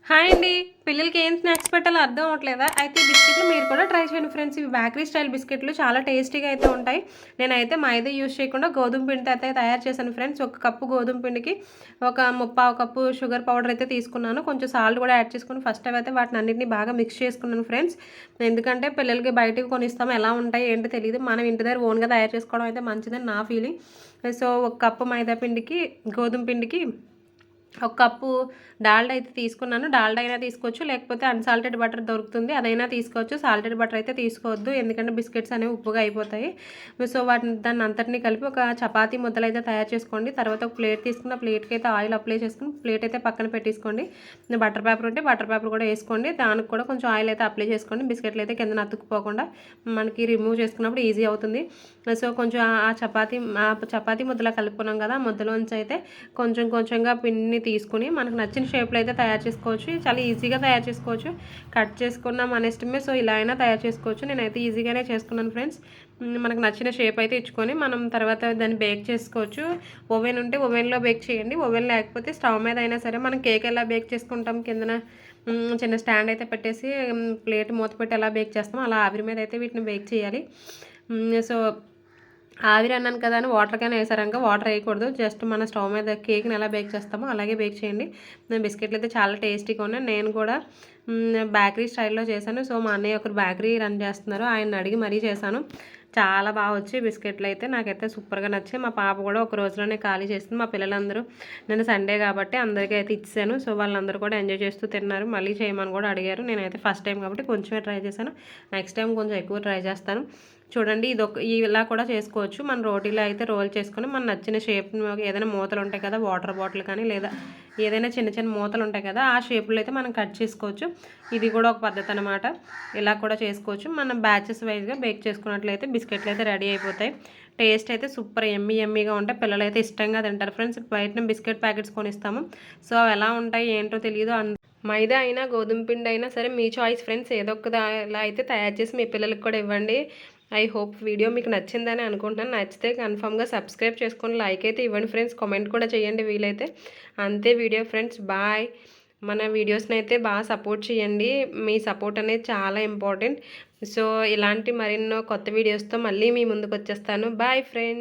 Hi అండి. పిల్లలకి ఏం స్నాక్స్ పెట్టాలో అర్థం అవ్వట్లేదా? అయితే బిస్కెట్లు మీరు కూడా ట్రై చేయండి ఫ్రెండ్స్. ఇవి బేకరీ స్టైల్ బిస్కెట్లు చాలా టేస్టీగా అయితే ఉంటాయి. నేనైతే మైదా యూజ్ చేయకుండా గోధుమ పిండితో అయితే తయారు చేశాను ఫ్రెండ్స్. ఒక కప్పు గోధుమ పిండికి ఒక ముప్పావు కప్పు షుగర్ పౌడర్ అయితే తీసుకున్నాను. కొంచెం సాల్ట్ కూడా యాడ్ చేసుకొని ఫస్ట్ అయితే వాటిని అన్నింటినీ బాగా మిక్స్ చేసుకున్నాను ఫ్రెండ్స్. ఎందుకంటే పిల్లలకి బయటకు కొనిస్తాం, ఎలా ఉంటాయి ఏంటో తెలియదు. మనం ఇంటి దగ్గర ఓన్గా తయారు చేసుకోవడం అయితే మంచిదని నా ఫీలింగ్. సో ఒక కప్పు మైదా పిండికి గోధుమ పిండికి ఒక కప్పు డాల్డా అయితే తీసుకున్నాను. డాల్డా అయినా తీసుకోవచ్చు, లేకపోతే అన్సాల్టెడ్ బటర్ దొరుకుతుంది, అదైనా తీసుకోవచ్చు. సాల్టెడ్ బటర్ అయితే తీసుకోవద్దు, ఎందుకంటే బిస్కెట్స్ అనేవి ఉప్పుగా అయిపోతాయి. సో దాన్ని అంతటినీ కలిపి ఒక చపాతీ ముద్దలు అయితే తయారు చేసుకోండి. తర్వాత ఒక ప్లేట్ తీసుకున్న ప్లేట్కి అయితే ఆయిల్ అప్లై చేసుకుని ప్లేట్ అయితే పక్కన పెట్టేసుకోండి. బటర్ పేపర్ ఉంటే బటర్ పేపర్ కూడా వేసుకోండి. దానికి కూడా కొంచెం ఆయిల్ అయితే అప్లై చేసుకోండి. బిస్కెట్లు అయితే కింద అతుక్కుపోకుండా మనకి రిమూవ్ చేసుకున్నప్పుడు ఈజీ అవుతుంది. సో కొంచెం ఆ చపాతీ ముద్దలా కలుపుకున్నాం కదా, ముద్దలోంచి అయితే కొంచెం కొంచెంగా పిండిని తీసుకుని మనకు నచ్చిన షేప్లో అయితే తయారు చేసుకోవచ్చు. చాలా ఈజీగా తయారు చేసుకోవచ్చు. కట్ చేసుకున్న మన ఇష్టమే. సో ఇలా అయినా తయారు చేసుకోవచ్చు. నేనైతే ఈజీగానే చేసుకున్నాను ఫ్రెండ్స్. మనకు నచ్చిన షేప్ అయితే ఇచ్చుకొని మనం తర్వాత దాన్ని బేక్ చేసుకోవచ్చు. ఓవెన్ ఉంటే ఓవెన్లో బేక్ చేయండి. ఓవెన్ లేకపోతే స్టవ్ మీద అయినా సరే మనం కేక్ ఎలా బేక్ చేసుకుంటాం, కిందన చిన్న స్టాండ్ అయితే పెట్టేసి ప్లేట్ మూత పెట్టి ఎలా బేక్ చేస్తామో అలా ఆవిరి మీద అయితే వీటిని బేక్ చేయాలి. సో ఆవిరి అన్నాను కదా అని వాటర్ కానీ వేసారంక వాటర్ వేయకూడదు. జస్ట్ మన స్టవ్ మీద కేక్ని ఎలా బేక్ చేస్తామో అలాగే బేక్ చేయండి. బిస్కెట్లు అయితే చాలా టేస్టీగా ఉన్నాయి. నేను కూడా బేకరీ స్టైల్లో చేశాను. సో మా అన్నయ్య ఒకరు బేకరీ రన్ చేస్తున్నారు, ఆయన అడిగి మరీ చేశాను. చాలా బాగా వచ్చాయి బిస్కెట్లు అయితే. నాకైతే సూపర్గా నచ్చాయి. మా పాప కూడా ఒక రోజులోనే ఖాళీ చేసింది. మా పిల్లలందరూ నేను సండే కాబట్టి అందరికీ అయితే ఇచ్చాను. సో వాళ్ళందరూ కూడా ఎంజాయ్ చేస్తూ తిన్నారు. మళ్ళీ చేయమని కూడా అడిగారు. నేనైతే ఫస్ట్ టైం కాబట్టి కొంచెమే ట్రై చేశాను. నెక్స్ట్ టైం కొంచెం ఎక్కువ ట్రై చేస్తాను. చూడండి, ఇలా కూడా చేసుకోవచ్చు. మన రోటీలో అయితే రోల్ చేసుకొని మన నచ్చిన షేప్, ఏదైనా మూతలు ఉంటాయి కదా, వాటర్ బాటిల్ కానీ లేదా ఏదైనా చిన్న చిన్న మూతలు ఉంటాయి కదా, ఆ షేప్లో అయితే మనం కట్ చేసుకోవచ్చు. ఇది కూడా ఒక పద్ధతి అనమాట. ఇలా కూడా చేసుకోవచ్చు. మనం బ్యాచెస్ వైజ్గా బేక్ చేసుకున్నట్లయితే బిస్కెట్లు అయితే రెడీ అయిపోతాయి. టేస్ట్ అయితే సూపర్ ఎమ్మీగా ఉంటాయి. పిల్లలు అయితే ఇష్టంగా తింటారు ఫ్రెండ్స్. బయట బిస్కెట్ ప్యాకెట్స్ కొనిస్తాము. సో ఎలా ఉంటాయి ఏంటో తెలియదు. మైదా అయినా గోధుమ పిండి అయినా సరే మీ చాయిస్ ఫ్రెండ్స్. ఏదో ఒక ఇలా అయితే తయారు చేసి మీ పిల్లలకి కూడా ఇవ్వండి. ఐ హోప్ వీడియో మీకు నచ్చిందని అనుకుంటున్నాను. నచ్చితే కన్ఫామ్గా సబ్స్క్రైబ్ చేసుకొని లైక్ అయితే ఇవ్వండి ఫ్రెండ్స్. కామెంట్ కూడా చేయండి వీలైతే. అంతే వీడియో ఫ్రెండ్స్. బాయ్. మన వీడియోస్ని అయితే బాగా సపోర్ట్ చేయండి. మీ సపోర్ట్ అనేది చాలా ఇంపార్టెంట్. సో ఇలాంటి మరెన్నో కొత్త వీడియోస్తో మళ్ళీ మీ ముందుకు వచ్చేస్తాను. Bye friends.